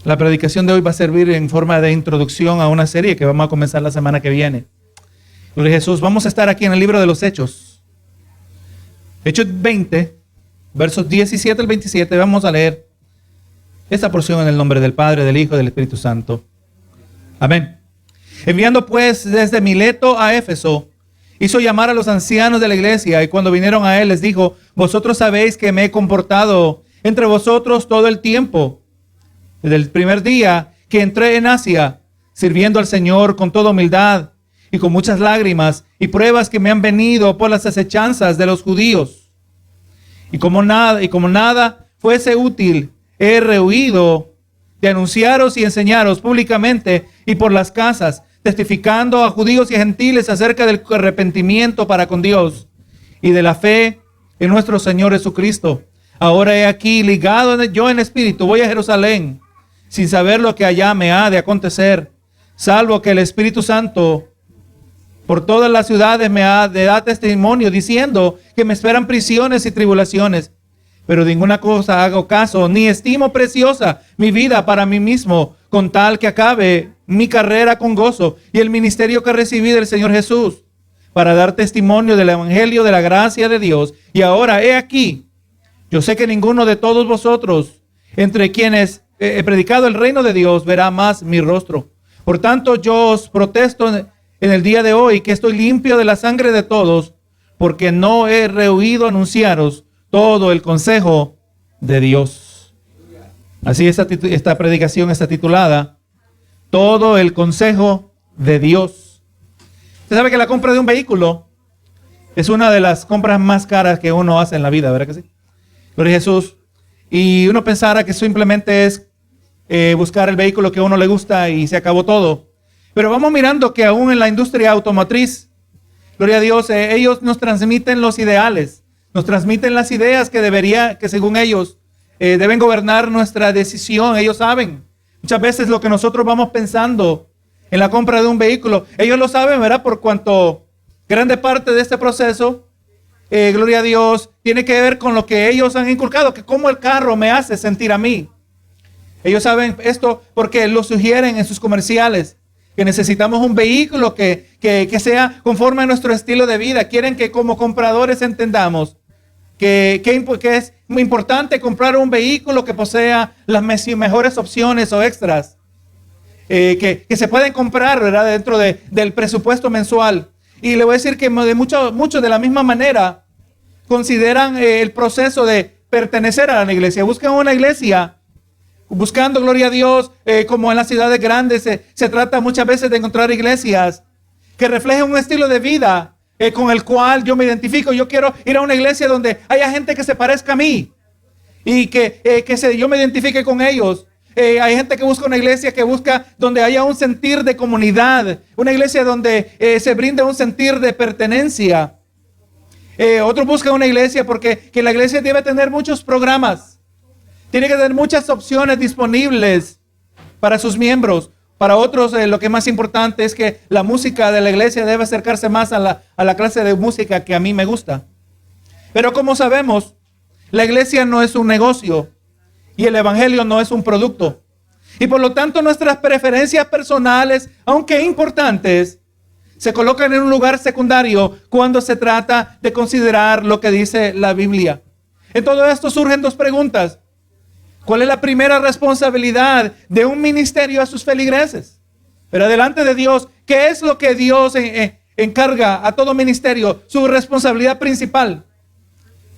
La predicación de hoy va a servir en forma de introducción a una serie que vamos a comenzar la semana que viene. Gloria a Jesús. Vamos a estar aquí en el libro de los Hechos. Hechos 20, versos 17 al 27. Vamos a leer esta porción en el nombre del Padre, del Hijo y del Espíritu Santo. Amén. Enviando pues desde Mileto a Éfeso, hizo llamar a los ancianos de la iglesia, y cuando vinieron a él les dijo: vosotros sabéis que me he comportado entre vosotros todo el tiempo, desde el primer día que entré en Asia, sirviendo al Señor con toda humildad y con muchas lágrimas y pruebas que me han venido por las asechanzas de los judíos. Y como nada fuese útil, he rehuido de anunciaros y enseñaros públicamente y por las casas, testificando a judíos y gentiles acerca del arrepentimiento para con Dios y de la fe en nuestro Señor Jesucristo. Ahora he aquí, ligado yo en espíritu, voy a Jerusalén, sin saber lo que allá me ha de acontecer, salvo que el Espíritu Santo por todas las ciudades me ha de dar testimonio, diciendo que me esperan prisiones y tribulaciones. Pero de ninguna cosa hago caso, ni estimo preciosa mi vida para mí mismo, con tal que acabe mi carrera con gozo y el ministerio que recibí del Señor Jesús, para dar testimonio del evangelio de la gracia de Dios. Y ahora he aquí, yo sé que ninguno de todos vosotros, entre quienes he predicado el reino de Dios, verá más mi rostro. Por tanto, yo os protesto en el día de hoy que estoy limpio de la sangre de todos, porque no he rehuido anunciaros todo el consejo de Dios. Así esta predicación está titulada: todo el consejo de Dios. Usted sabe que la compra de un vehículo es una de las compras más caras que uno hace en la vida, ¿verdad que sí? Gloria a Jesús. Y uno pensara que simplemente es buscar el vehículo que a uno le gusta y se acabó todo. Pero vamos mirando que aún en la industria automotriz, gloria a Dios, ellos nos transmiten los ideales. Nos transmiten las ideas que según ellos deben gobernar nuestra decisión. Ellos saben muchas veces lo que nosotros vamos pensando en la compra de un vehículo. Ellos lo saben, ¿verdad? Por cuanto grande parte de este proceso, gloria a Dios, tiene que ver con lo que ellos han inculcado, que cómo el carro me hace sentir a mí. Ellos saben esto porque lo sugieren en sus comerciales, que necesitamos un vehículo que sea conforme a nuestro estilo de vida. Quieren que como compradores entendamos que es muy importante comprar un vehículo que posea las mejores opciones o extras que se pueden comprar, ¿verdad?, dentro del presupuesto mensual. Y le voy a decir que muchos de la misma manera consideran el proceso de pertenecer a la iglesia. Buscan una iglesia buscando, gloria a Dios, como en las ciudades grandes se trata muchas veces de encontrar iglesias que reflejen un estilo de vida con el cual yo me identifico. Yo quiero ir a una iglesia donde haya gente que se parezca a mí y yo me identifique con ellos. Hay gente que busca una iglesia que busca donde haya un sentir de comunidad, una iglesia donde se brinde un sentir de pertenencia. Otros buscan una iglesia porque la iglesia debe tener muchos programas, tiene que tener muchas opciones disponibles para sus miembros. Para otros, lo que es más importante es que la música de la iglesia debe acercarse más a la clase de música que a mí me gusta. Pero como sabemos, la iglesia no es un negocio y el evangelio no es un producto. Y por lo tanto, nuestras preferencias personales, aunque importantes, se colocan en un lugar secundario cuando se trata de considerar lo que dice la Biblia. En todo esto surgen dos preguntas. ¿Cuál es la primera responsabilidad de un ministerio a sus feligreses? Pero delante de Dios, ¿qué es lo que Dios encarga a todo ministerio? Su responsabilidad principal.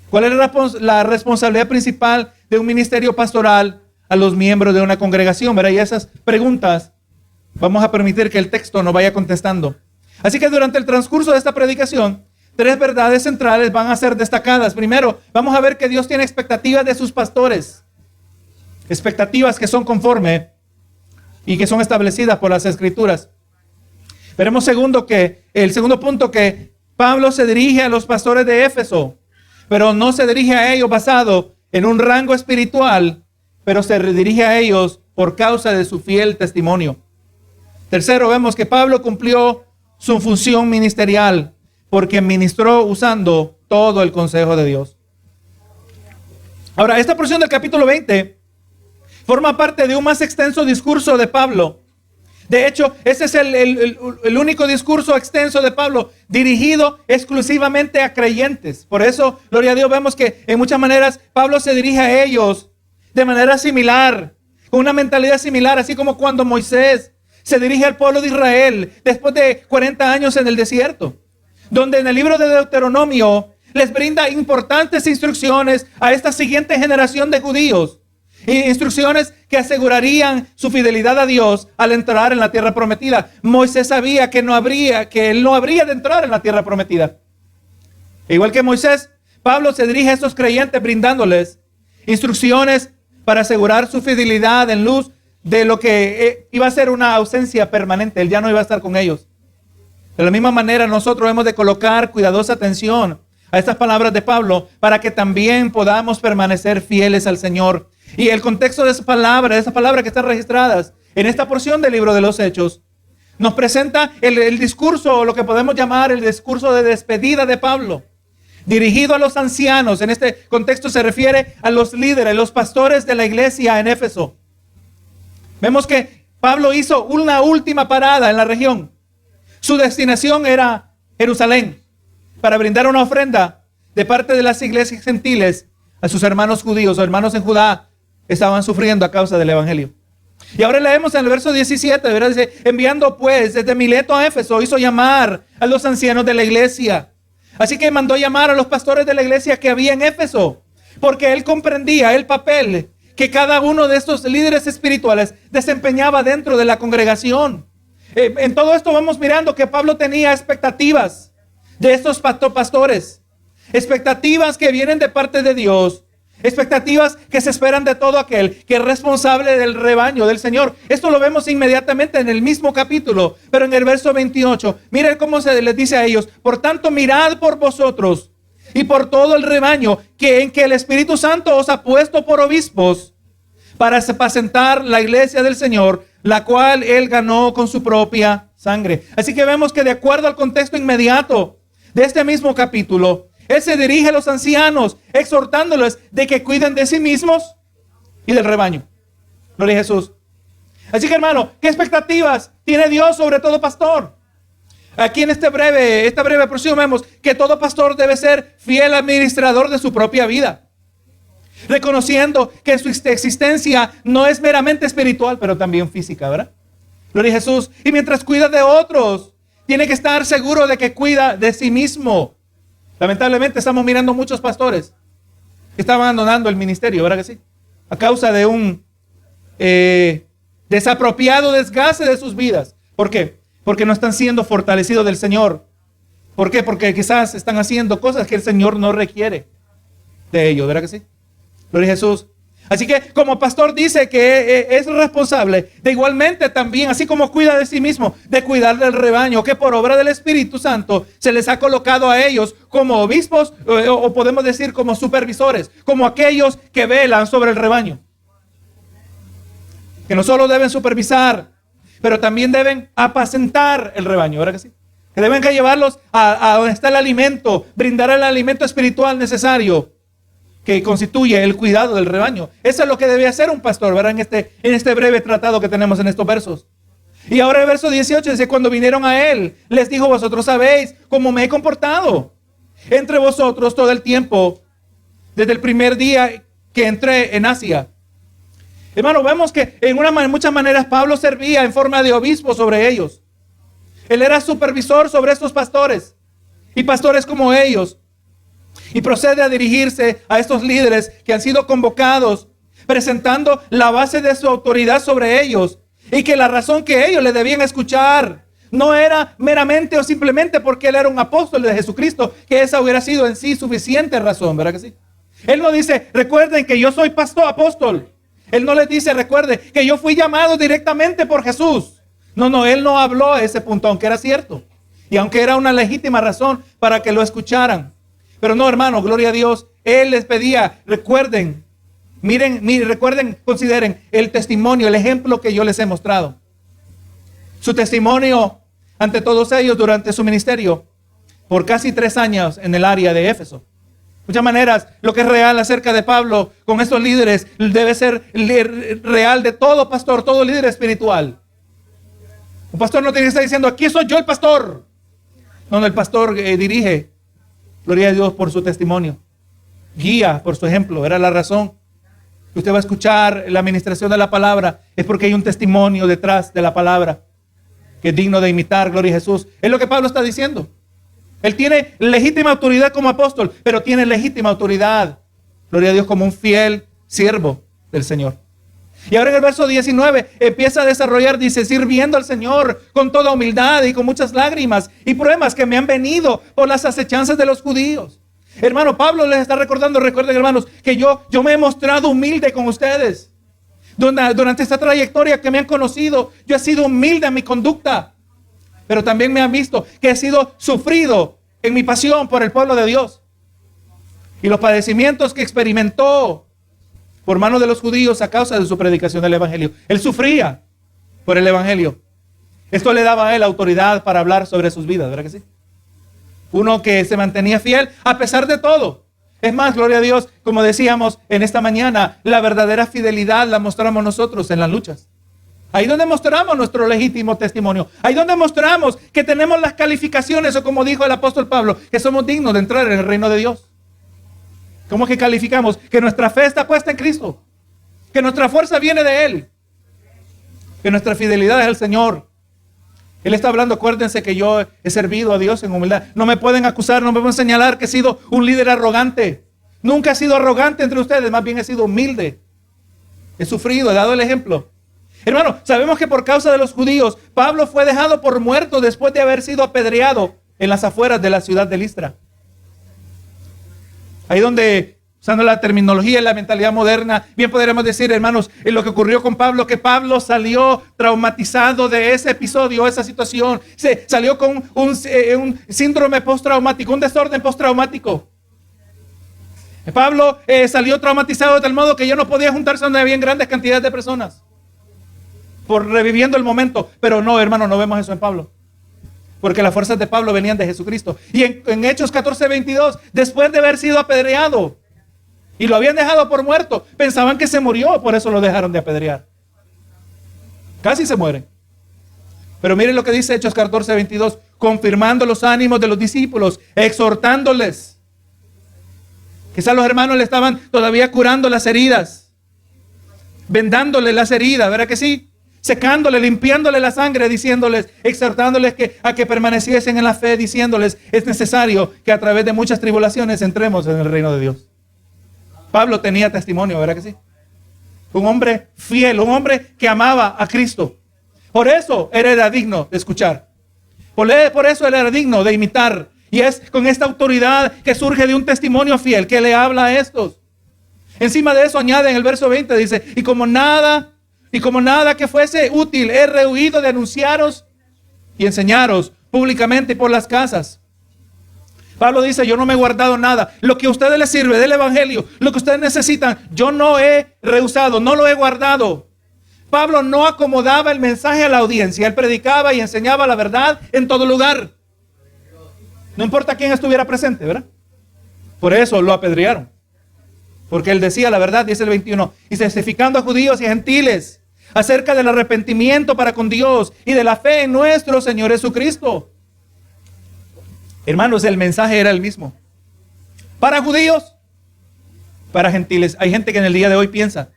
¿Cuál es la responsabilidad principal de un ministerio pastoral a los miembros de una congregación? ¿Verdad? Y esas preguntas vamos a permitir que el texto nos vaya contestando. Así que durante el transcurso de esta predicación, tres verdades centrales van a ser destacadas. Primero, vamos a ver que Dios tiene expectativas de sus pastores. Expectativas que son conforme y que son establecidas por las Escrituras. Veremos el segundo punto, que Pablo se dirige a los pastores de Éfeso, pero no se dirige a ellos basado en un rango espiritual, pero se dirige a ellos por causa de su fiel testimonio. Tercero, vemos que Pablo cumplió su función ministerial porque ministró usando todo el consejo de Dios. Ahora, esta porción del capítulo 20 Forma parte de un más extenso discurso de Pablo. De hecho, ese es el único discurso extenso de Pablo, dirigido exclusivamente a creyentes. Por eso, gloria a Dios, vemos que en muchas maneras Pablo se dirige a ellos de manera similar, con una mentalidad similar, así como cuando Moisés se dirige al pueblo de Israel después de 40 años en el desierto, donde en el libro de Deuteronomio les brinda importantes instrucciones a esta siguiente generación de judíos. Instrucciones que asegurarían su fidelidad a Dios al entrar en la tierra prometida. Moisés sabía que él no habría de entrar en la tierra prometida. Igual que Moisés, Pablo se dirige a estos creyentes brindándoles instrucciones para asegurar su fidelidad en luz de lo que iba a ser una ausencia permanente. Él ya no iba a estar con ellos. De la misma manera, nosotros hemos de colocar cuidadosa atención a estas palabras de Pablo para que también podamos permanecer fieles al Señor. Y el contexto de esa palabra que están registradas en esta porción del libro de los Hechos, nos presenta el discurso, o lo que podemos llamar el discurso de despedida de Pablo, dirigido a los ancianos. En este contexto se refiere a los líderes, los pastores de la iglesia en Éfeso. Vemos que Pablo hizo una última parada en la región. Su destinación era Jerusalén, para brindar una ofrenda de parte de las iglesias gentiles a sus hermanos judíos o hermanos en Judá que estaban sufriendo a causa del evangelio. Y ahora leemos en el verso 17, ¿verdad? Dice, enviando pues desde Mileto a Éfeso, hizo llamar a los ancianos de la iglesia. Así que mandó llamar a los pastores de la iglesia que había en Éfeso, porque él comprendía el papel que cada uno de estos líderes espirituales desempeñaba dentro de la congregación. En todo esto vamos mirando que Pablo tenía expectativas de estos pastores, expectativas que vienen de parte de Dios, expectativas que se esperan de todo aquel que es responsable del rebaño del Señor. Esto lo vemos inmediatamente en el mismo capítulo, pero en el verso 28, miren cómo se les dice a ellos: por tanto, mirad por vosotros y por todo el rebaño en que el Espíritu Santo os ha puesto por obispos para apacentar la iglesia del Señor, la cual él ganó con su propia sangre. Así que vemos que de acuerdo al contexto inmediato de este mismo capítulo, él se dirige a los ancianos, exhortándoles de que cuiden de sí mismos y del rebaño. Gloria a Jesús. Así que, hermano, ¿qué expectativas tiene Dios sobre todo pastor? Aquí en esta breve porción vemos que todo pastor debe ser fiel administrador de su propia vida, reconociendo que su existencia no es meramente espiritual, pero también física, ¿verdad? Gloria a Jesús. Y mientras cuida de otros, tiene que estar seguro de que cuida de sí mismo. Lamentablemente estamos mirando muchos pastores que están abandonando el ministerio, ¿verdad que sí? A causa de un desapropiado desgaste de sus vidas. ¿Por qué? Porque no están siendo fortalecidos del Señor. ¿Por qué? Porque quizás están haciendo cosas que el Señor no requiere de ellos, ¿verdad que sí? Gloria a Jesús. Así que como pastor dice que es responsable de igualmente también, así como cuida de sí mismo, de cuidar del rebaño, que por obra del Espíritu Santo se les ha colocado a ellos como obispos, o podemos decir como supervisores, como aquellos que velan sobre el rebaño. Que no solo deben supervisar, pero también deben apacentar el rebaño, ¿verdad que sí? Que deben llevarlos a donde está el alimento, brindar el alimento espiritual necesario que constituye el cuidado del rebaño. Eso es lo que debe hacer un pastor, ¿verdad? En este breve tratado que tenemos en estos versos. Y ahora el verso 18 dice: cuando vinieron a él, les dijo: vosotros sabéis cómo me he comportado entre vosotros todo el tiempo, desde el primer día que entré en Asia. Hermano, vemos que en muchas maneras Pablo servía en forma de obispo sobre ellos. Él era supervisor sobre estos pastores y pastores como ellos. Y procede a dirigirse a estos líderes que han sido convocados, presentando la base de su autoridad sobre ellos, y que la razón que ellos le debían escuchar no era meramente o simplemente porque él era un apóstol de Jesucristo, que esa hubiera sido en sí suficiente razón, ¿verdad que sí? Él no dice: recuerden que yo soy pastor, apóstol. Él no les dice: recuerden que yo fui llamado directamente por Jesús. No, él no habló a ese punto, aunque era cierto, y aunque era una legítima razón para que lo escucharan. Pero no, hermano, gloria a Dios. Él les pedía: recuerden, miren, recuerden, consideren el testimonio, el ejemplo que yo les he mostrado. Su testimonio ante todos ellos durante su ministerio por casi 3 años en el área de Éfeso. Muchas maneras, lo que es real acerca de Pablo con estos líderes debe ser real de todo pastor, todo líder espiritual. Un pastor no tiene que estar diciendo, aquí soy yo el pastor. No, el pastor dirige, gloria a Dios, por su testimonio. Guía por su ejemplo. Era la razón que usted va a escuchar la administración de la palabra. Es porque hay un testimonio detrás de la palabra que es digno de imitar, gloria a Jesús. Es lo que Pablo está diciendo. Él tiene legítima autoridad como apóstol, pero tiene legítima autoridad, gloria a Dios, como un fiel siervo del Señor. Y ahora en el verso 19 empieza a desarrollar, dice, sirviendo al Señor con toda humildad y con muchas lágrimas y pruebas que me han venido por las acechanzas de los judíos. Hermano, Pablo les está recordando, recuerden hermanos, que yo me he mostrado humilde con ustedes. Durante esta trayectoria que me han conocido, yo he sido humilde en mi conducta. Pero también me han visto que he sido sufrido en mi pasión por el pueblo de Dios. Y los padecimientos que experimentó por mano de los judíos a causa de su predicación del evangelio. Él sufría por el evangelio. Esto le daba a él autoridad para hablar sobre sus vidas, ¿verdad que sí? Uno que se mantenía fiel a pesar de todo. Es más, gloria a Dios, como decíamos en esta mañana, la verdadera fidelidad la mostramos nosotros en las luchas. Ahí donde mostramos nuestro legítimo testimonio. Ahí donde mostramos que tenemos las calificaciones, o como dijo el apóstol Pablo, que somos dignos de entrar en el reino de Dios. ¿Cómo que calificamos? Que nuestra fe está puesta en Cristo. Que nuestra fuerza viene de Él. Que nuestra fidelidad es el Señor. Él está hablando, acuérdense que yo he servido a Dios en humildad. No me pueden acusar, no me pueden señalar que he sido un líder arrogante. Nunca he sido arrogante entre ustedes, más bien he sido humilde. He sufrido, he dado el ejemplo. Hermano, sabemos que por causa de los judíos, Pablo fue dejado por muerto después de haber sido apedreado en las afueras de la ciudad de Listra. Ahí donde, usando la terminología y la mentalidad moderna, bien podríamos decir, hermanos, en lo que ocurrió con Pablo, que Pablo salió traumatizado de ese episodio, esa situación. Se salió con un síndrome postraumático, un desorden postraumático. Pablo salió traumatizado de tal modo que ya no podía juntarse donde habían grandes cantidades de personas. Por reviviendo el momento. Pero no, hermano, no vemos eso en Pablo. Porque las fuerzas de Pablo venían de Jesucristo. Y en Hechos 14:22, después de haber sido apedreado, y lo habían dejado por muerto, pensaban que se murió, por eso lo dejaron de apedrear. Casi se muere. Pero miren lo que dice Hechos 14:22, confirmando los ánimos de los discípulos, exhortándoles. Quizás los hermanos le estaban todavía curando las heridas, vendándole las heridas, ¿verdad que sí? Secándole, limpiándole la sangre, diciéndoles, exhortándoles a que permaneciesen en la fe, diciéndoles, es necesario que a través de muchas tribulaciones entremos en el reino de Dios. Pablo tenía testimonio, ¿verdad que sí? Un hombre fiel, un hombre que amaba a Cristo. Por eso él era digno de escuchar. Por eso él era digno de imitar. Y es con esta autoridad que surge de un testimonio fiel que le habla a estos. Encima de eso añade en el verso 20, dice, y como nada que fuese útil, he rehuido de anunciaros y enseñaros públicamente por las casas. Pablo dice, yo no me he guardado nada. Lo que a ustedes les sirve del evangelio, lo que ustedes necesitan, yo no he rehusado, no lo he guardado. Pablo no acomodaba el mensaje a la audiencia. Él predicaba y enseñaba la verdad en todo lugar. No importa quién estuviera presente, ¿verdad? Por eso lo apedrearon. Porque él decía la verdad, dice el 21, y testificando a judíos y gentiles acerca del arrepentimiento para con Dios y de la fe en nuestro Señor Jesucristo. Hermanos, el mensaje era el mismo. Para judíos, para gentiles. Hay gente que en el día de hoy piensa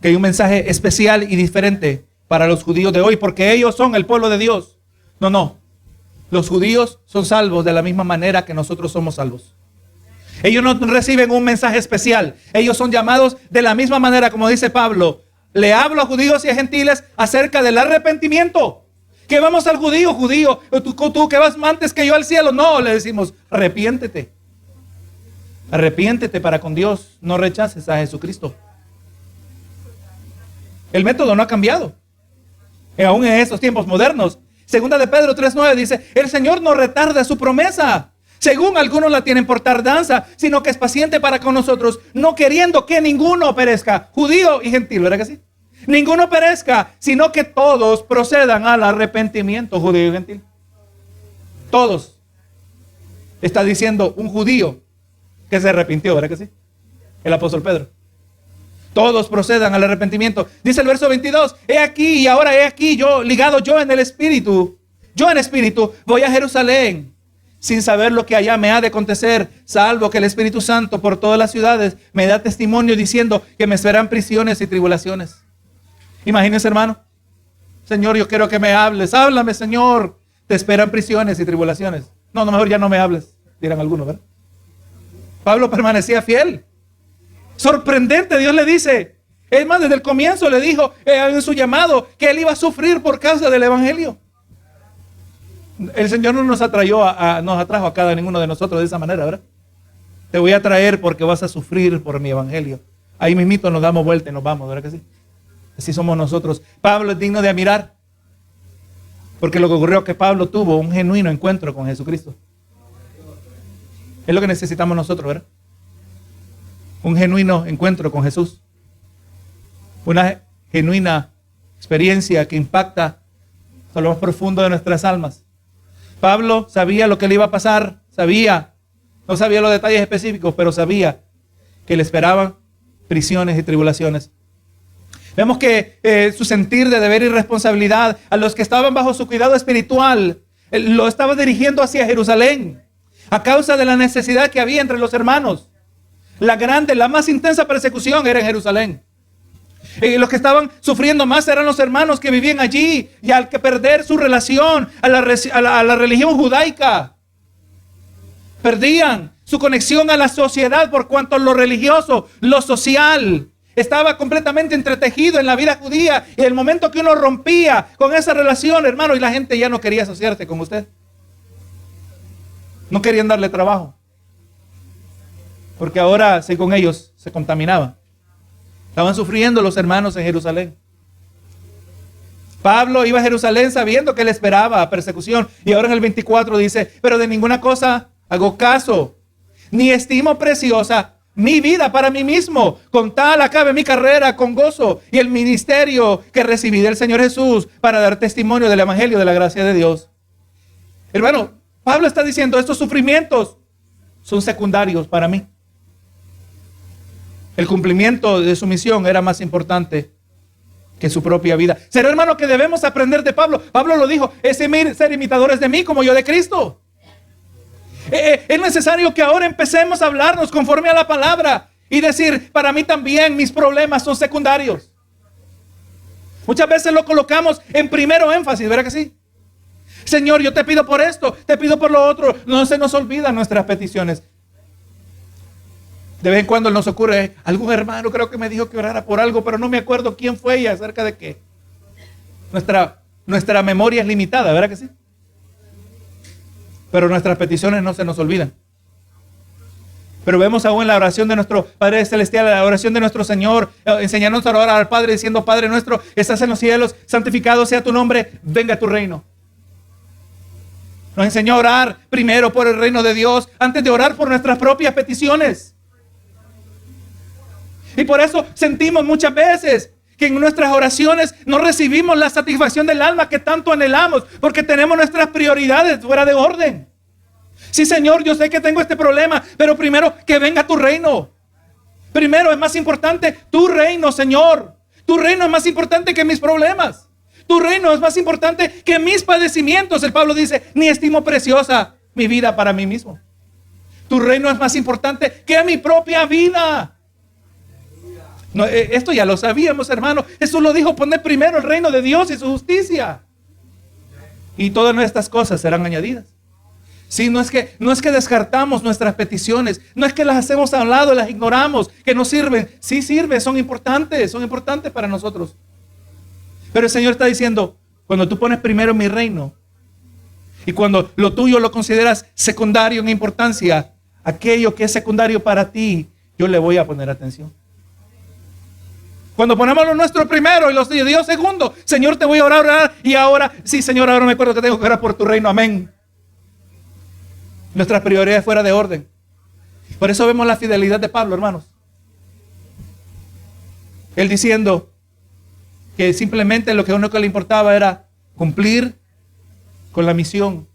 que hay un mensaje especial y diferente para los judíos de hoy, porque ellos son el pueblo de Dios. No. Los judíos son salvos de la misma manera que nosotros somos salvos. Ellos no reciben un mensaje especial. Ellos son llamados de la misma manera, como dice Pablo. Le hablo a judíos y a gentiles acerca del arrepentimiento. Que vamos al judío, tú que vas antes que yo al cielo. No, le decimos, arrepiéntete. Arrepiéntete para con Dios. No rechaces a Jesucristo. El método no ha cambiado. Aún en estos tiempos modernos. Segunda de Pedro 3:9 dice, el Señor no retarda su promesa, según algunos la tienen por tardanza, sino que es paciente para con nosotros, no queriendo que ninguno perezca, judío y gentil, ¿verdad que sí? Ninguno perezca, sino que todos procedan al arrepentimiento, judío y gentil. Todos. Está diciendo un judío que se arrepintió, ¿verdad que sí? El apóstol Pedro. Todos procedan al arrepentimiento. Dice el verso 22, he aquí y ahora he aquí, yo ligado yo en el Espíritu, voy a Jerusalén, sin saber lo que allá me ha de acontecer, salvo que el Espíritu Santo por todas las ciudades me da testimonio diciendo que me esperan prisiones y tribulaciones. Imagínense, hermano. Señor, yo quiero que me hables. Háblame, Señor. Te esperan prisiones y tribulaciones. No, mejor ya no me hables, dirán algunos, ¿verdad? Pablo permanecía fiel. Sorprendente, Dios le dice. Es más, desde el comienzo le dijo en su llamado que él iba a sufrir por causa del evangelio. El Señor no nos atrajo a cada ninguno de nosotros de esa manera, ¿verdad? Te voy a traer porque vas a sufrir por mi evangelio. Ahí mismito nos damos vuelta y nos vamos, ¿verdad que sí? Así somos nosotros. Pablo es digno de admirar, porque lo que ocurrió es que Pablo tuvo un genuino encuentro con Jesucristo. Es lo que necesitamos nosotros, ¿verdad? Un genuino encuentro con Jesús. Una genuina experiencia que impacta a lo más profundo de nuestras almas. Pablo sabía lo que le iba a pasar, no sabía los detalles específicos, pero sabía que le esperaban prisiones y tribulaciones. Vemos que su sentir de deber y responsabilidad a los que estaban bajo su cuidado espiritual, lo estaba dirigiendo hacia Jerusalén, a causa de la necesidad que había entre los hermanos. La más intensa persecución era en Jerusalén. Y los que estaban sufriendo más eran los hermanos que vivían allí, y al que perder su relación a la religión judaica, perdían su conexión a la sociedad, por cuanto lo religioso, lo social, estaba completamente entretejido en la vida judía. Y el momento que uno rompía con esa relación, hermano, y la gente ya no quería asociarse con usted, no querían darle trabajo, porque ahora según ellos se contaminaban. Estaban sufriendo los hermanos en Jerusalén. Pablo iba a Jerusalén sabiendo que le esperaba persecución. Y ahora en el 24 dice, pero de ninguna cosa hago caso, ni estimo preciosa mi vida para mí mismo, con tal acabe mi carrera con gozo y el ministerio que recibí del Señor Jesús para dar testimonio del evangelio de la gracia de Dios. Hermano, Pablo está diciendo, estos sufrimientos son secundarios para mí. El cumplimiento de su misión era más importante que su propia vida. ¿Será, hermano, que debemos aprender de Pablo? Pablo lo dijo, es ser imitadores de mí como yo de Cristo. Es necesario que ahora empecemos a hablarnos conforme a la palabra y decir, para mí también mis problemas son secundarios. Muchas veces lo colocamos en primero énfasis, ¿verdad que sí? Señor, yo te pido por esto, te pido por lo otro. No se nos olvidan nuestras peticiones. De vez en cuando nos ocurre, algún hermano creo que me dijo que orara por algo, pero no me acuerdo quién fue y acerca de qué. Nuestra memoria es limitada, ¿verdad que sí? Pero nuestras peticiones no se nos olvidan. Pero vemos aún en la oración de nuestro Padre Celestial, la oración de nuestro Señor, enseñándonos a orar al Padre diciendo, Padre nuestro, estás en los cielos, santificado sea tu nombre, venga tu reino. Nos enseñó a orar primero por el reino de Dios, antes de orar por nuestras propias peticiones. Y por eso sentimos muchas veces que en nuestras oraciones no recibimos la satisfacción del alma que tanto anhelamos, porque tenemos nuestras prioridades fuera de orden. Sí, Señor, yo sé que tengo este problema, pero primero que venga tu reino. Primero es más importante tu reino, Señor. Tu reino es más importante que mis problemas. Tu reino es más importante que mis padecimientos. El Pablo dice, ni estimo preciosa mi vida para mí mismo. Tu reino es más importante que mi propia vida. No, esto ya lo sabíamos, hermano. Eso lo dijo, poner primero el reino de Dios y su justicia, y todas nuestras cosas serán añadidas. Sí, no es que descartamos nuestras peticiones, no es que las hacemos a un lado, las ignoramos, que no sirven. Sí sirven, son importantes para nosotros. Pero el Señor está diciendo, cuando tú pones primero mi reino, y cuando lo tuyo lo consideras secundario en importancia, aquello que es secundario para ti, yo le voy a poner atención. Cuando ponemos lo nuestro primero y los de Dios segundo, Señor, te voy a orar, y ahora, sí, Señor, ahora me acuerdo que tengo que orar por tu reino, amén. Nuestras prioridades fuera de orden. Por eso vemos la fidelidad de Pablo, hermanos. Él diciendo que simplemente lo que único que le importaba era cumplir con la misión.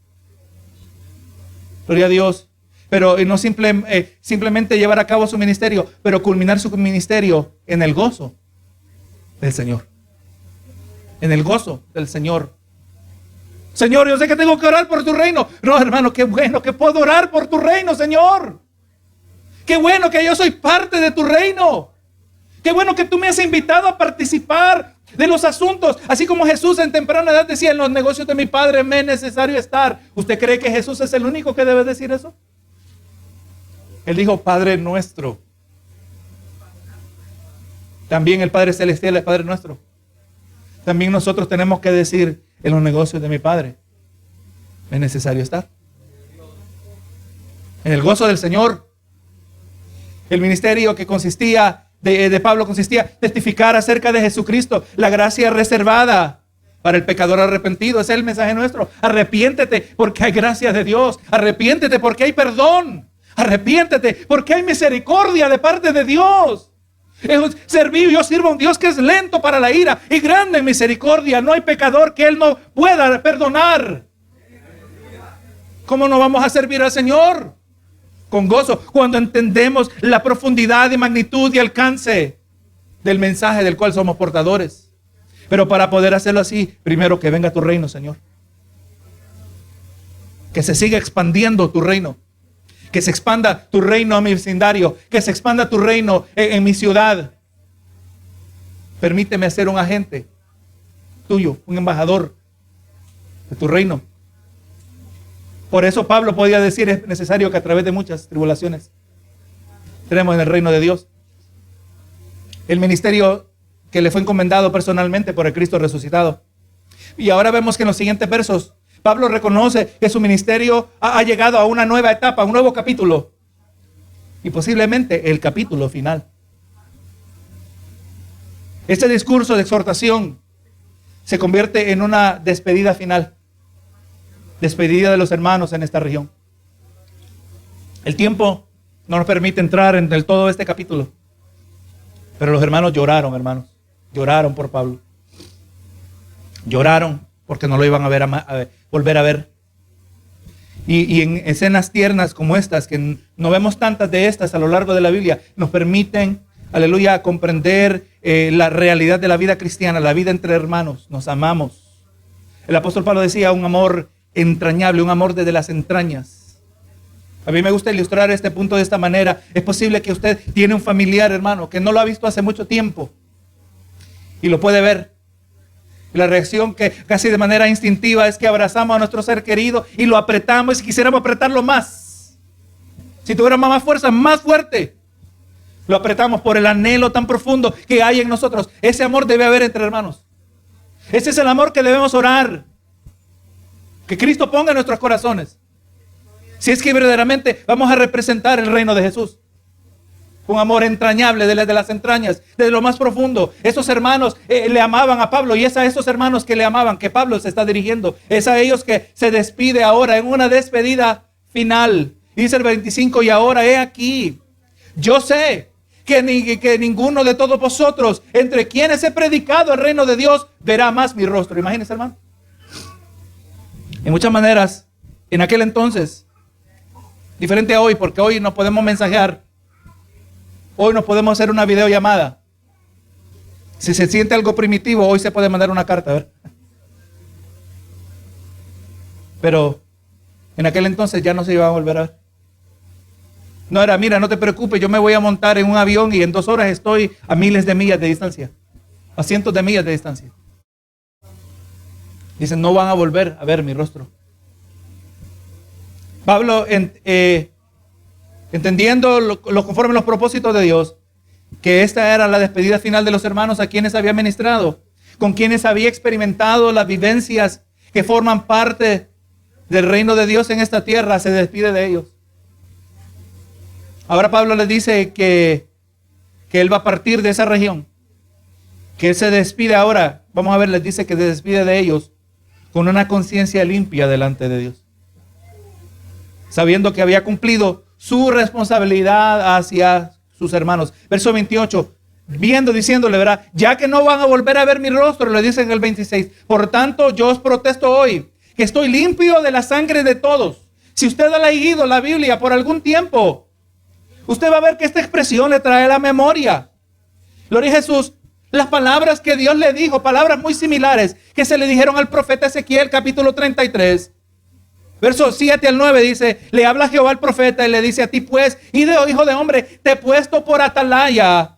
Gloria a Dios. pero no simplemente llevar a cabo su ministerio, pero culminar su ministerio en el gozo del Señor. En el gozo del Señor. Señor, yo sé que tengo que orar por tu reino. No, hermano, qué bueno que puedo orar por tu reino, Señor. Qué bueno que yo soy parte de tu reino. Qué bueno que tú me has invitado a participar de los asuntos. Así como Jesús en temprana edad decía, en los negocios de mi Padre me es necesario estar. ¿Usted cree que Jesús es el único que debe decir eso? Él dijo, Padre nuestro. También el Padre Celestial es Padre nuestro. También nosotros tenemos que decir, en los negocios de mi Padre es necesario estar. En el gozo del Señor. El ministerio que consistía de Pablo consistía en testificar acerca de Jesucristo, la gracia reservada para el pecador arrepentido. Ese es el mensaje nuestro. Arrepiéntete porque hay gracia de Dios. Arrepiéntete porque hay perdón. Arrepiéntete porque hay misericordia de parte de Dios. Yo sirvo a un Dios que es lento para la ira y grande en misericordia. No hay pecador que Él no pueda perdonar. ¿Cómo no vamos a servir al Señor? Con gozo, cuando entendemos la profundidad y magnitud y alcance del mensaje del cual somos portadores. Pero para poder hacerlo así, primero que venga tu reino, Señor. Que se siga expandiendo tu reino. Que se expanda tu reino a mi vecindario. Que se expanda tu reino en mi ciudad. Permíteme ser un agente tuyo, un embajador de tu reino. Por eso Pablo podía decir, es necesario que a través de muchas tribulaciones tenemos en el reino de Dios. El ministerio que le fue encomendado personalmente por el Cristo resucitado. Y ahora vemos que en los siguientes versos, Pablo reconoce que su ministerio ha llegado a una nueva etapa, a un nuevo capítulo. Y posiblemente el capítulo final. Este discurso de exhortación se convierte en una despedida final. Despedida de los hermanos en esta región. El tiempo no nos permite entrar en del todo este capítulo. Pero los hermanos lloraron, hermanos. Lloraron por Pablo. Lloraron porque no lo iban a volver a ver. Y en escenas tiernas como estas, que no vemos tantas de estas a lo largo de la Biblia, nos permiten, aleluya, comprender la realidad de la vida cristiana, la vida entre hermanos. Nos amamos. El apóstol Pablo decía, un amor entrañable, un amor desde las entrañas. A mí me gusta ilustrar este punto de esta manera. Es posible que usted tiene un familiar, hermano, que no lo ha visto hace mucho tiempo y lo puede ver. Y la reacción que casi de manera instintiva es que abrazamos a nuestro ser querido y lo apretamos y quisiéramos apretarlo más. Si tuviéramos más fuerza, más fuerte. Lo apretamos por el anhelo tan profundo que hay en nosotros. Ese amor debe haber entre hermanos. Ese es el amor que debemos orar. Que Cristo ponga en nuestros corazones. Si es que verdaderamente vamos a representar el reino de Jesús. Un amor entrañable desde las entrañas, desde lo más profundo. Esos hermanos le amaban a Pablo y es a esos hermanos que le amaban que Pablo se está dirigiendo. Es a ellos que se despide ahora en una despedida final. Dice el 25, y ahora he aquí. Yo sé que ninguno de todos vosotros, entre quienes he predicado el reino de Dios, verá más mi rostro. Imagínense, hermano. En muchas maneras, en aquel entonces, diferente a hoy, porque hoy no podemos mensajear, hoy no podemos hacer una videollamada. Si se siente algo primitivo, hoy se puede mandar una carta, ¿ver? Pero en aquel entonces ya no se iba a volver a ver. No era, mira, no te preocupes, yo me voy a montar en un avión y en 2 horas estoy a miles de millas de distancia, a cientos de millas de distancia. Dicen, no van a volver a ver mi rostro. Pablo, entendiendo lo conforme a los propósitos de Dios, que esta era la despedida final de los hermanos a quienes había ministrado, con quienes había experimentado las vivencias que forman parte del reino de Dios en esta tierra, se despide de ellos. Ahora Pablo les dice que él va a partir de esa región, que él se despide ahora. Vamos a ver, les dice que se despide de ellos con una conciencia limpia delante de Dios, sabiendo que había cumplido su responsabilidad hacia sus hermanos. Verso 28, diciéndole, ¿verdad? Ya que no van a volver a ver mi rostro, le dice en el 26, por tanto yo os protesto hoy, que estoy limpio de la sangre de todos, Si usted ha leído la Biblia por algún tiempo, usted va a ver que esta expresión le trae a la memoria. Gloria a Jesús. Las palabras que Dios le dijo, palabras muy similares que se le dijeron al profeta Ezequiel, capítulo 33. Versos 7 al 9 dice, le habla Jehová al profeta y le dice a ti pues, hijo de hombre, te he puesto por atalaya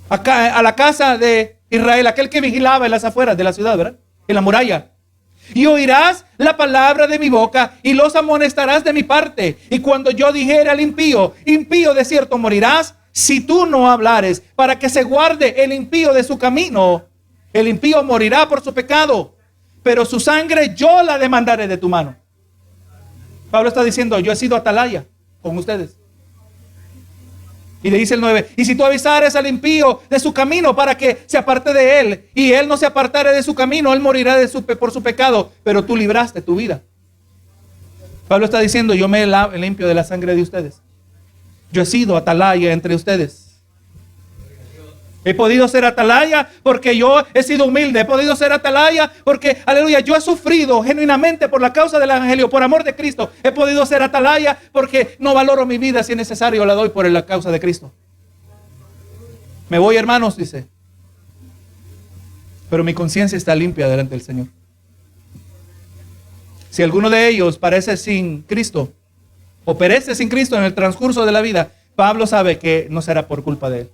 acá, a la casa de Israel, aquel que vigilaba en las afueras de la ciudad, ¿verdad? En la muralla. Y oirás la palabra de mi boca y los amonestarás de mi parte. Y cuando yo dijere al impío, impío de cierto morirás, si tú no hablares, para que se guarde el impío de su camino, el impío morirá por su pecado, pero su sangre yo la demandaré de tu mano. Pablo está diciendo, yo he sido atalaya con ustedes. Y le dice el 9, y si tú avisares al impío de su camino para que se aparte de él, y él no se apartare de su camino, él morirá por su pecado, pero tú libraste tu vida. Pablo está diciendo, yo me limpio de la sangre de ustedes. Yo he sido atalaya entre ustedes. He podido ser atalaya porque yo he sido humilde. He podido ser atalaya porque, aleluya, yo he sufrido genuinamente por la causa del evangelio, por amor de Cristo. He podido ser atalaya porque no valoro mi vida, si es necesario la doy por la causa de Cristo. Me voy, hermanos, dice, pero mi conciencia está limpia delante del Señor. Si alguno de ellos parece sin Cristo o perece sin Cristo en el transcurso de la vida, Pablo sabe que no será por culpa de él.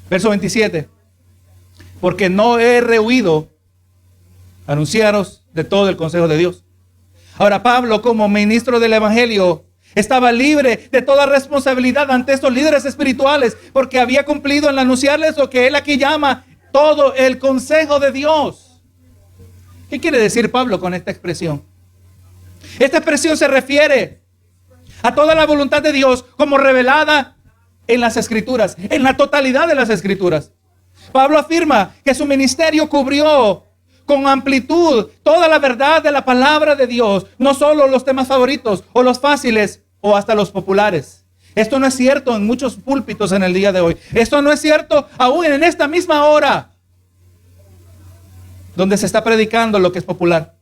Verso 27. Porque no he rehuido anunciaros de todo el consejo de Dios. Ahora Pablo, como ministro del evangelio, estaba libre de toda responsabilidad ante estos líderes espirituales, porque había cumplido en anunciarles lo que él aquí llama todo el consejo de Dios. ¿Qué quiere decir Pablo con esta expresión? Esta expresión se refiere a toda la voluntad de Dios como revelada en las Escrituras, en la totalidad de las Escrituras. Pablo afirma que su ministerio cubrió con amplitud toda la verdad de la palabra de Dios, no solo los temas favoritos o los fáciles o hasta los populares. Esto no es cierto en muchos púlpitos en el día de hoy. Esto no es cierto aún en esta misma hora donde se está predicando lo que es popular.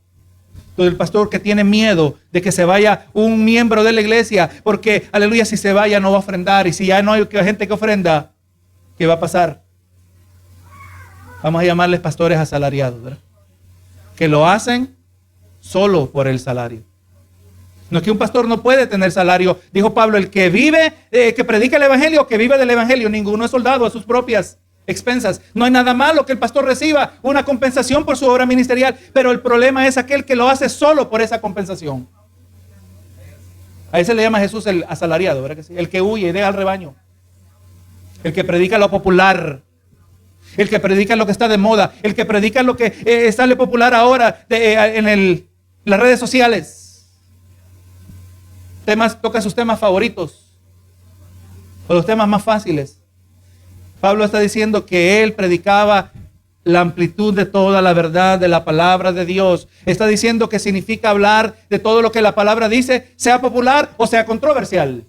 Todo el pastor que tiene miedo de que se vaya un miembro de la iglesia, porque, aleluya, si se vaya no va a ofrendar, y si ya no hay gente que ofrenda, ¿qué va a pasar? Vamos a llamarles pastores asalariados, ¿verdad? Que lo hacen solo por el salario. No es que un pastor no puede tener salario. Dijo Pablo, el que vive, que predica el evangelio, que vive del evangelio, ninguno es soldado a sus propias expensas. No hay nada malo que el pastor reciba una compensación por su obra ministerial, pero el problema es aquel que lo hace solo por esa compensación. A ese le llama Jesús el asalariado, ¿verdad que sí? El que huye y deja al rebaño, el que predica lo popular, el que predica lo que está de moda, el que predica lo que sale popular ahora en las redes sociales. Toca sus temas favoritos o los temas más fáciles. Pablo está diciendo que él predicaba la amplitud de toda la verdad de la palabra de Dios. Está diciendo que significa hablar de todo lo que la palabra dice, sea popular o sea controversial.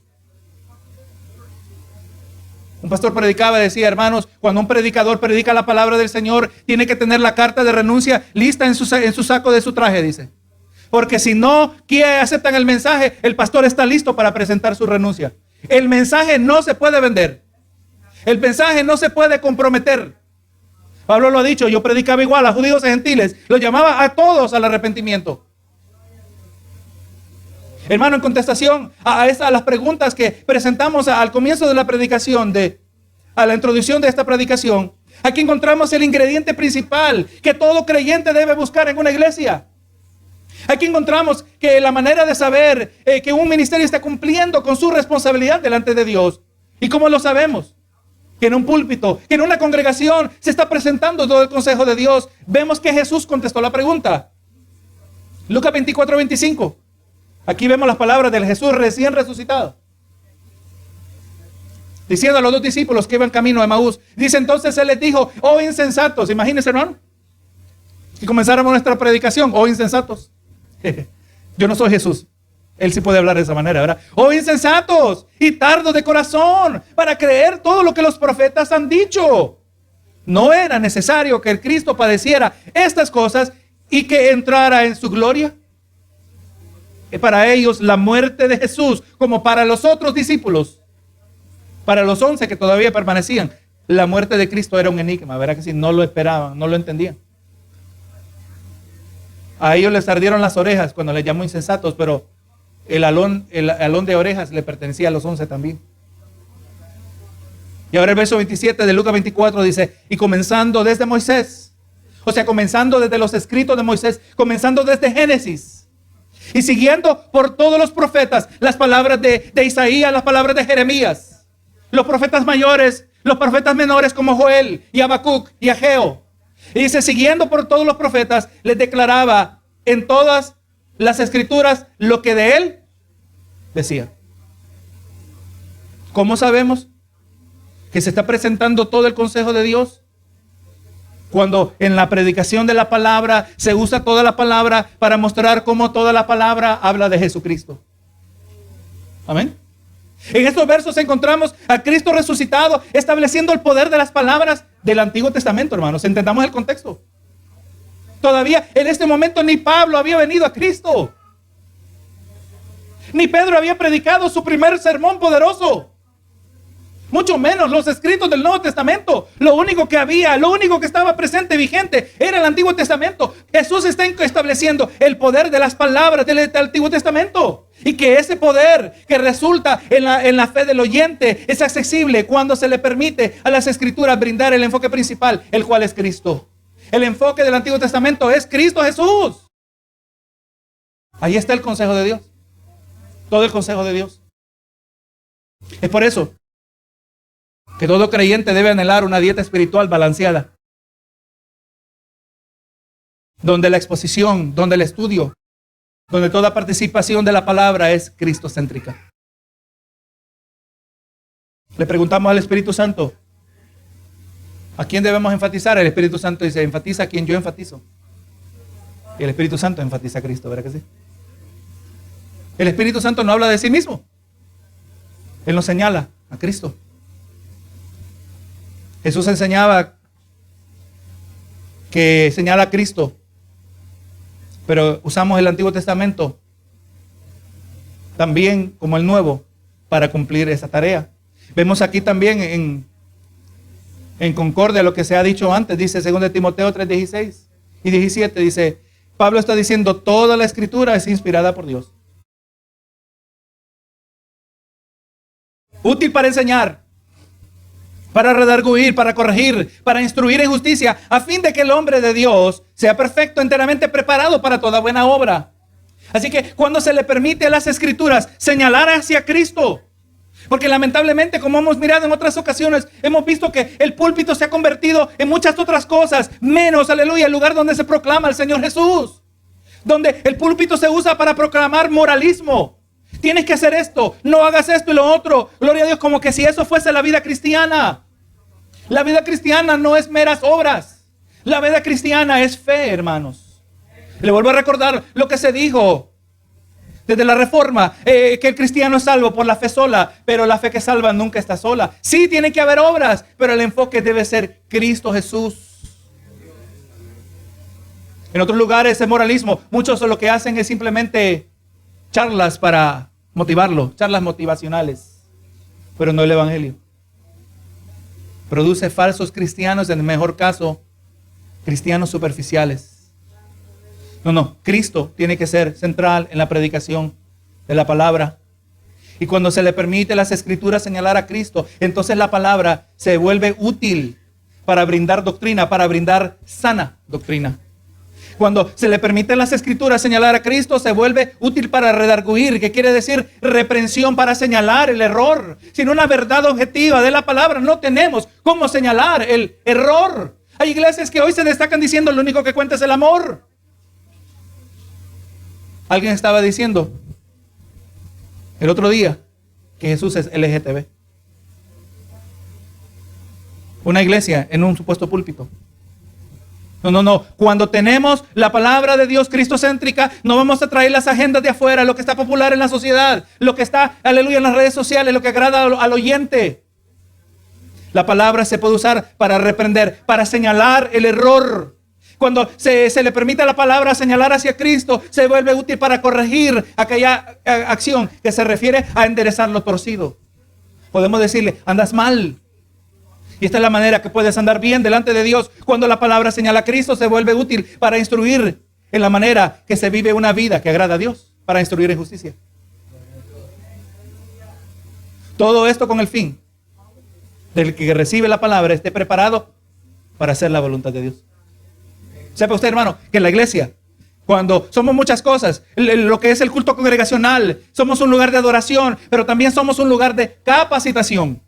Un pastor predicaba y decía, hermanos, cuando un predicador predica la palabra del Señor, tiene que tener la carta de renuncia lista en su saco de su traje, dice. Porque si no aceptan el mensaje, el pastor está listo para presentar su renuncia. El mensaje no se puede vender. El mensaje no se puede comprometer. Pablo lo ha dicho, yo predicaba igual a judíos y gentiles. Los llamaba a todos al arrepentimiento. Hermano, en contestación a las preguntas que presentamos al comienzo de la predicación, a la introducción de esta predicación, aquí encontramos el ingrediente principal que todo creyente debe buscar en una iglesia. Aquí encontramos que la manera de saber que un ministerio está cumpliendo con su responsabilidad delante de Dios. ¿Y cómo lo sabemos? Que en un púlpito, que en una congregación se está presentando todo el consejo de Dios. Vemos que Jesús contestó la pregunta. Lucas 24:25. Aquí vemos las palabras del Jesús recién resucitado, diciendo a los 2 discípulos que iban camino a Emaús. Dice entonces él les dijo, oh insensatos. Imagínense, hermano, y comenzáramos nuestra predicación, oh insensatos. Yo no soy Jesús. Él sí puede hablar de esa manera, ¿verdad? Oh insensatos y tardos de corazón para creer todo lo que los profetas han dicho. ¿No era necesario que el Cristo padeciera estas cosas y que entrara en su gloria? para ellos la muerte de Jesús, como para los otros discípulos, para los 11 que todavía permanecían, la muerte de Cristo era un enigma, ¿verdad que sí? No lo esperaban, no lo entendían. A ellos les ardieron las orejas cuando les llamó insensatos, pero el alón de orejas le pertenecía a los 11 también. Y ahora el verso 27 de Lucas 24 dice, y comenzando desde Moisés, o sea, comenzando desde los escritos de Moisés, comenzando desde Génesis, y siguiendo por todos los profetas, las palabras de Isaías, las palabras de Jeremías, los profetas mayores, los profetas menores como Joel y Habacuc y Ageo. Y dice, siguiendo por todos los profetas, les declaraba en todas las escrituras lo que de él decía. ¿Cómo sabemos que se está presentando todo el consejo de Dios? Cuando en la predicación de la palabra se usa toda la palabra para mostrar cómo toda la palabra habla de Jesucristo. Amén. En estos versos encontramos a Cristo resucitado, estableciendo el poder de las palabras del Antiguo Testamento, hermanos. Entendamos el contexto. Todavía en este momento ni Pablo había venido a Cristo. Ni Pedro había predicado su primer sermón poderoso. Mucho menos los escritos del Nuevo Testamento. Lo único que había, lo único que estaba presente, vigente, era el Antiguo Testamento. Jesús está estableciendo el poder de las palabras del Antiguo Testamento. Y que ese poder que resulta en la fe del oyente es accesible cuando se le permite a las Escrituras brindar el enfoque principal, el cual es Cristo. El enfoque del Antiguo Testamento es Cristo Jesús. Ahí está el consejo de Dios. Todo el consejo de Dios. Es por eso que todo creyente debe anhelar una dieta espiritual balanceada, donde la exposición, donde el estudio, donde toda participación de la palabra es cristocéntrica. Le preguntamos al Espíritu Santo, ¿a quién debemos enfatizar? El Espíritu Santo dice, enfatiza a quien yo enfatizo. Y el Espíritu Santo enfatiza a Cristo, ¿verdad que sí? El Espíritu Santo no habla de sí mismo. Él nos señala a Cristo. Jesús enseñaba que señala a Cristo, pero usamos el Antiguo Testamento también como el Nuevo para cumplir esa tarea. Vemos aquí también en concordia a lo que se ha dicho antes, dice 2 Timoteo 3:16 y 17, dice, Pablo está diciendo, toda la Escritura es inspirada por Dios. Útil para enseñar, para redarguir, para corregir, para instruir en justicia, a fin de que el hombre de Dios sea perfecto, enteramente preparado para toda buena obra. Así que cuando se le permite a las Escrituras señalar hacia Cristo, porque lamentablemente, como hemos mirado en otras ocasiones, hemos visto que el púlpito se ha convertido en muchas otras cosas, menos, aleluya, el lugar donde se proclama el Señor Jesús, donde el púlpito se usa para proclamar moralismo. Tienes que hacer esto, no hagas esto y lo otro. Gloria a Dios, como que si eso fuese la vida cristiana. La vida cristiana no es meras obras. La vida cristiana es fe, hermanos. Le vuelvo a recordar lo que se dijo desde la Reforma, que el cristiano es salvo por la fe sola, pero la fe que salva nunca está sola. Sí, tiene que haber obras, pero el enfoque debe ser Cristo Jesús. En otros lugares es moralismo. Muchos lo que hacen es simplemente charlas para motivarlo, charlas motivacionales, pero no el evangelio. Produce falsos cristianos, en el mejor caso, cristianos superficiales. No, Cristo tiene que ser central en la predicación de la palabra. Y cuando se le permite a las Escrituras señalar a Cristo, entonces la palabra se vuelve útil para brindar doctrina, para brindar sana doctrina. Cuando se le permite a las Escrituras señalar a Cristo, se vuelve útil para redarguir, que quiere decir reprensión, para señalar el error. Sin una verdad objetiva de la palabra no tenemos cómo señalar el error. Hay iglesias que hoy se destacan diciendo lo único que cuenta es el amor. Alguien estaba diciendo el otro día que Jesús es LGTB. Una iglesia en un supuesto púlpito. No. Cuando tenemos la palabra de Dios cristocéntrica, no vamos a traer las agendas de afuera, lo que está popular en la sociedad, lo que está, aleluya, en las redes sociales, lo que agrada al oyente. La palabra se puede usar para reprender, para señalar el error. Cuando se le permite a la palabra señalar hacia Cristo, se vuelve útil para corregir aquella acción que se refiere a enderezar lo torcido. Podemos decirle, andas mal. Y esta es la manera que puedes andar bien delante de Dios. Cuando la palabra señala a Cristo, se vuelve útil para instruir en la manera que se vive una vida que agrada a Dios, para instruir en justicia. Todo esto con el fin del que recibe la palabra esté preparado para hacer la voluntad de Dios. Sepa usted, hermano, que en la iglesia, cuando somos muchas cosas, lo que es el culto congregacional, somos un lugar de adoración, pero también somos un lugar de capacitación.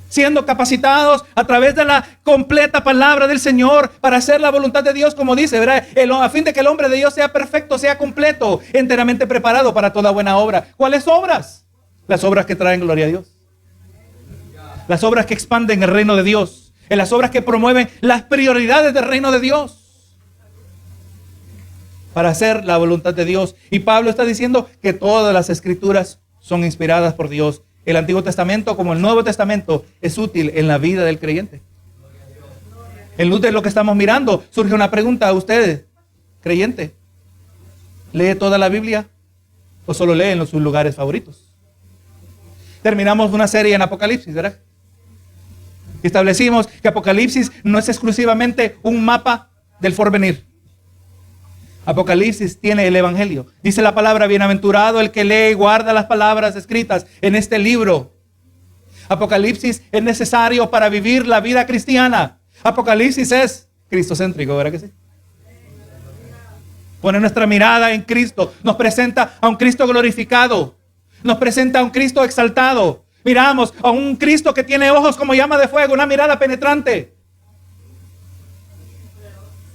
Siendo capacitados a través de la completa palabra del Señor para hacer la voluntad de Dios, como dice, ¿verdad? A fin de que el hombre de Dios sea perfecto, sea completo, enteramente preparado para toda buena obra. ¿Cuáles obras? Las obras que traen gloria a Dios. Las obras que expanden el reino de Dios. En las obras que promueven las prioridades del reino de Dios. Para hacer la voluntad de Dios. Y Pablo está diciendo que todas las escrituras son inspiradas por Dios. El Antiguo Testamento como el Nuevo Testamento es útil en la vida del creyente. En luz de lo que estamos mirando, surge una pregunta a ustedes, creyente. ¿Lee toda la Biblia o solo lee en sus lugares favoritos? Terminamos una serie en Apocalipsis, ¿verdad? Establecimos que Apocalipsis no es exclusivamente un mapa del porvenir. Apocalipsis tiene el Evangelio. Dice la palabra, bienaventurado el que lee y guarda las palabras escritas en este libro. Apocalipsis es necesario para vivir la vida cristiana. Apocalipsis es cristocéntrico, ¿verdad que sí? Pone nuestra mirada en Cristo. Nos presenta a un Cristo glorificado. Nos presenta a un Cristo exaltado. Miramos a un Cristo que tiene ojos como llama de fuego, una mirada penetrante.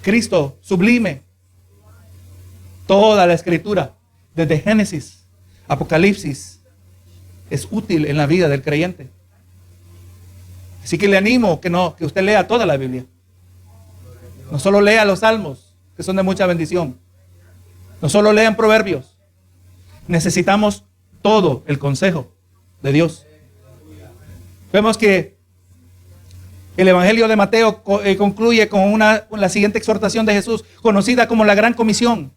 Cristo sublime. Toda la escritura, desde Génesis, Apocalipsis, es útil en la vida del creyente. Así que le animo que usted lea toda la Biblia. No solo lea los salmos, que son de mucha bendición. No solo lean proverbios. Necesitamos todo el consejo de Dios. Vemos que el Evangelio de Mateo concluye con la siguiente exhortación de Jesús, conocida como la Gran Comisión.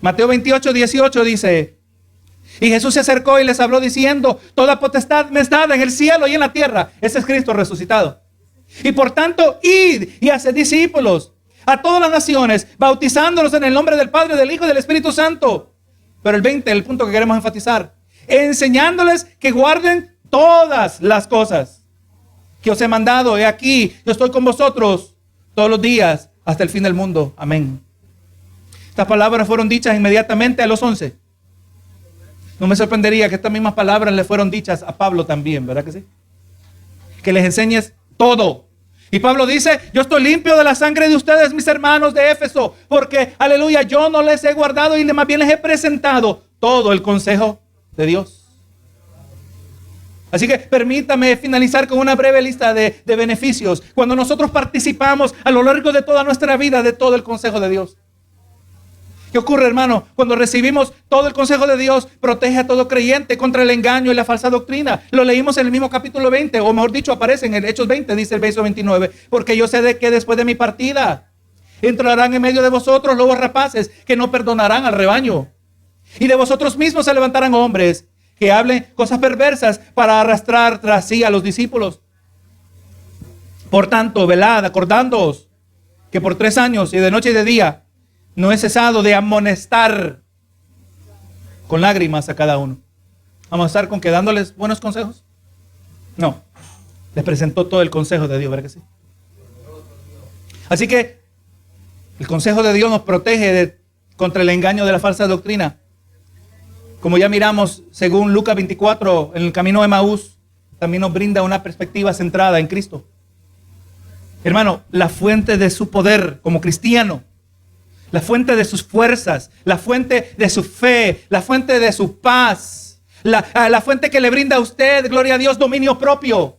Mateo 28, 18 dice, y Jesús se acercó y les habló diciendo, toda potestad me es dada en el cielo y en la tierra. Ese es Cristo resucitado. Y por tanto, id y haced discípulos a todas las naciones, bautizándolos en el nombre del Padre, del Hijo y del Espíritu Santo. Pero el 20, el punto que queremos enfatizar, enseñándoles que guarden todas las cosas que os he mandado. He aquí, yo estoy con vosotros todos los días hasta el fin del mundo. Amén. Estas palabras fueron dichas inmediatamente a los 11. No me sorprendería que estas mismas palabras le fueron dichas a Pablo también, ¿verdad que sí? Que les enseñes todo. Y Pablo dice, yo estoy limpio de la sangre de ustedes, mis hermanos de Éfeso, porque, aleluya, yo no les he guardado y más bien les he presentado todo el consejo de Dios. Así que permítame finalizar con una breve lista de beneficios cuando nosotros participamos a lo largo de toda nuestra vida de todo el consejo de Dios. ¿Qué ocurre, hermano? Cuando recibimos todo el consejo de Dios, protege a todo creyente contra el engaño y la falsa doctrina. Lo leímos en el mismo capítulo 20, o mejor dicho, aparece en el Hechos 20, dice el verso 29. Porque yo sé de que después de mi partida entrarán en medio de vosotros lobos rapaces que no perdonarán al rebaño. Y de vosotros mismos se levantarán hombres que hablen cosas perversas para arrastrar tras sí a los discípulos. Por tanto, velad, acordándoos que por 3 años y de noche y de día no he cesado de amonestar con lágrimas a cada uno. ¿Vamos a estar con que dándoles buenos consejos? No. Les presentó todo el consejo de Dios, ¿verdad que sí? Así que el consejo de Dios nos protege contra el engaño de la falsa doctrina. Como ya miramos, según Lucas 24, en el camino de Emaús, también nos brinda una perspectiva centrada en Cristo. Hermano, la fuente de su poder como cristiano, la fuente de sus fuerzas, la fuente de su fe, la fuente de su paz, la fuente que le brinda a usted, gloria a Dios, dominio propio,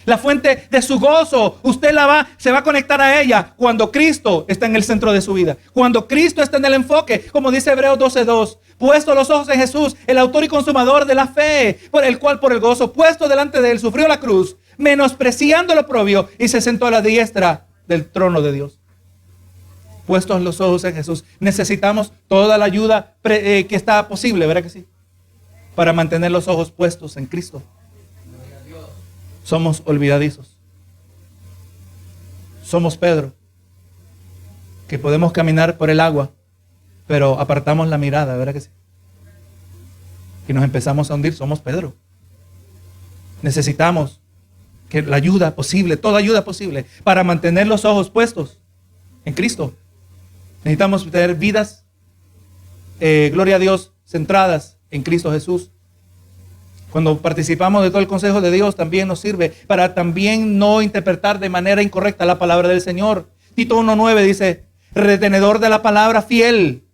la fuente de su gozo, usted se va a conectar a ella cuando Cristo está en el centro de su vida, cuando Cristo está en el enfoque, como dice Hebreos 12:2, puesto los ojos en Jesús, el autor y consumador de la fe, por el cual por el gozo puesto delante de él sufrió la cruz, menospreciando lo oprobio y se sentó a la diestra del trono de Dios. puestos los ojos en Jesús. Necesitamos toda la ayuda que está posible, ¿verdad que sí? Para mantener los ojos puestos en Cristo. Somos olvidadizos. Somos Pedro, que podemos caminar por el agua, pero apartamos la mirada, ¿verdad que sí? Y nos empezamos a hundir. Somos Pedro. Necesitamos que la ayuda posible, toda ayuda posible, para mantener los ojos puestos en Cristo. Necesitamos tener vidas, gloria a Dios, centradas en Cristo Jesús. Cuando participamos de todo el consejo de Dios, también nos sirve para también no interpretar de manera incorrecta la palabra del Señor. Tito 1:9 dice, retenedor de la palabra fiel,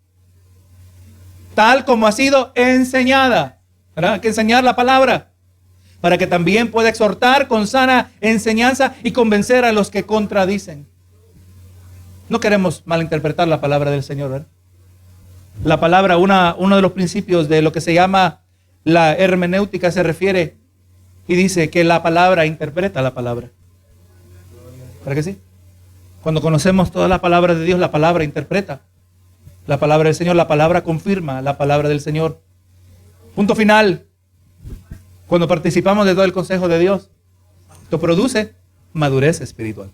tal como ha sido enseñada. ¿Verdad? Hay que enseñar la palabra para que también pueda exhortar con sana enseñanza y convencer a los que contradicen. No queremos malinterpretar la palabra del Señor, ¿verdad? La palabra, uno de los principios de lo que se llama la hermenéutica, se refiere y dice que la palabra interpreta la palabra. ¿Para qué sí? Cuando conocemos toda la palabra de Dios, la palabra interpreta la palabra del Señor, la palabra confirma la palabra del Señor. Punto final. Cuando participamos de todo el consejo de Dios, esto produce madurez espiritual.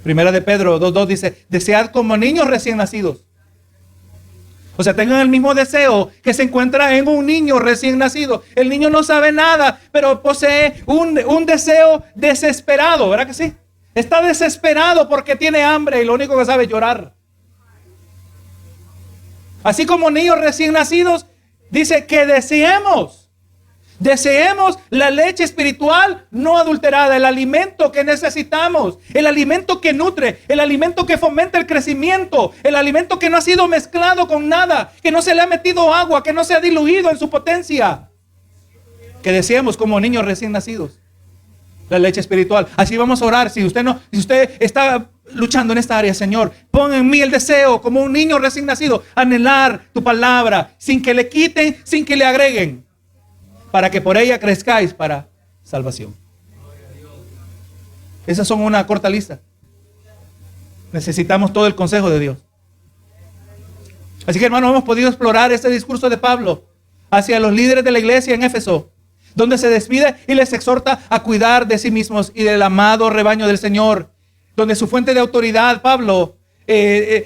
Primera de Pedro 2:2 dice, desead como niños recién nacidos. O sea, tengan el mismo deseo que se encuentra en un niño recién nacido. El niño no sabe nada, pero posee un deseo desesperado, ¿verdad que sí? Está desesperado porque tiene hambre y lo único que sabe es llorar. Así como niños recién nacidos, dice que deseemos la leche espiritual no adulterada, el alimento que necesitamos, el alimento que nutre, el alimento que fomenta el crecimiento, el alimento que no ha sido mezclado con nada, que no se le ha metido agua, que no se ha diluido en su potencia. Que deseemos como niños recién nacidos la leche espiritual. Así vamos a orar. Si usted está luchando en esta área, Señor, pon en mí el deseo como un niño recién nacido, anhelar tu palabra sin que le quiten, sin que le agreguen, para que por ella crezcáis para salvación. Esas son una corta lista. Necesitamos todo el consejo de Dios. Así que, hermanos, hemos podido explorar este discurso de Pablo hacia los líderes de la iglesia en Éfeso, donde se despide y les exhorta a cuidar de sí mismos y del amado rebaño del Señor, donde su fuente de autoridad, Pablo,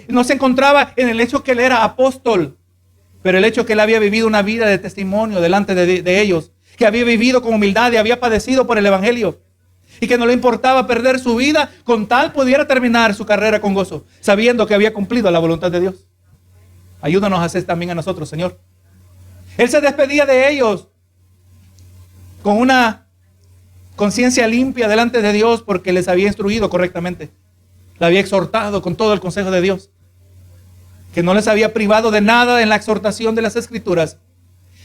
no se encontraba en el hecho que él era apóstol, pero el hecho que él había vivido una vida de testimonio delante de ellos, que había vivido con humildad y había padecido por el evangelio, y que no le importaba perder su vida con tal pudiera terminar su carrera con gozo, sabiendo que había cumplido la voluntad de Dios. Ayúdanos a hacer también a nosotros, Señor. Él se despedía de ellos con una conciencia limpia delante de Dios, porque les había instruido correctamente, le había exhortado con todo el consejo de Dios, que no les había privado de nada en la exhortación de las Escrituras,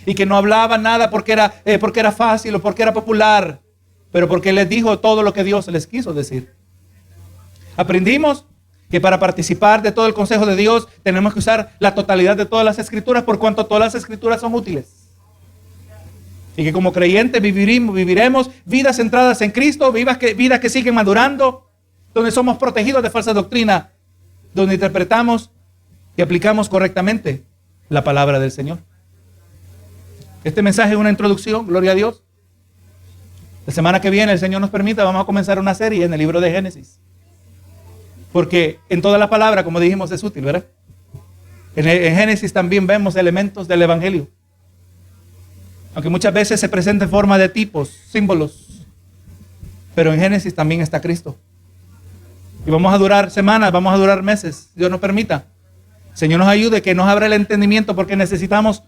y que no hablaba nada porque era fácil o porque era popular, pero porque les dijo todo lo que Dios les quiso decir. Aprendimos que para participar de todo el consejo de Dios tenemos que usar la totalidad de todas las Escrituras, por cuanto todas las Escrituras son útiles. Y que como creyentes viviremos vidas centradas en Cristo, vidas que siguen madurando, donde somos protegidos de falsa doctrina, donde interpretamos y aplicamos correctamente la palabra del Señor. Este mensaje es una introducción, gloria a Dios. La semana que viene, el Señor nos permita, vamos a comenzar una serie en el libro de Génesis. Porque en toda la palabra, como dijimos, es útil, ¿verdad? En Génesis también vemos elementos del evangelio. Aunque muchas veces se presenta en forma de tipos, símbolos. Pero en Génesis también está Cristo. Y vamos a durar semanas, vamos a durar meses, Dios nos permita. Señor nos ayude, que nos abra el entendimiento, porque necesitamos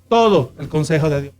todo el consejo de Dios.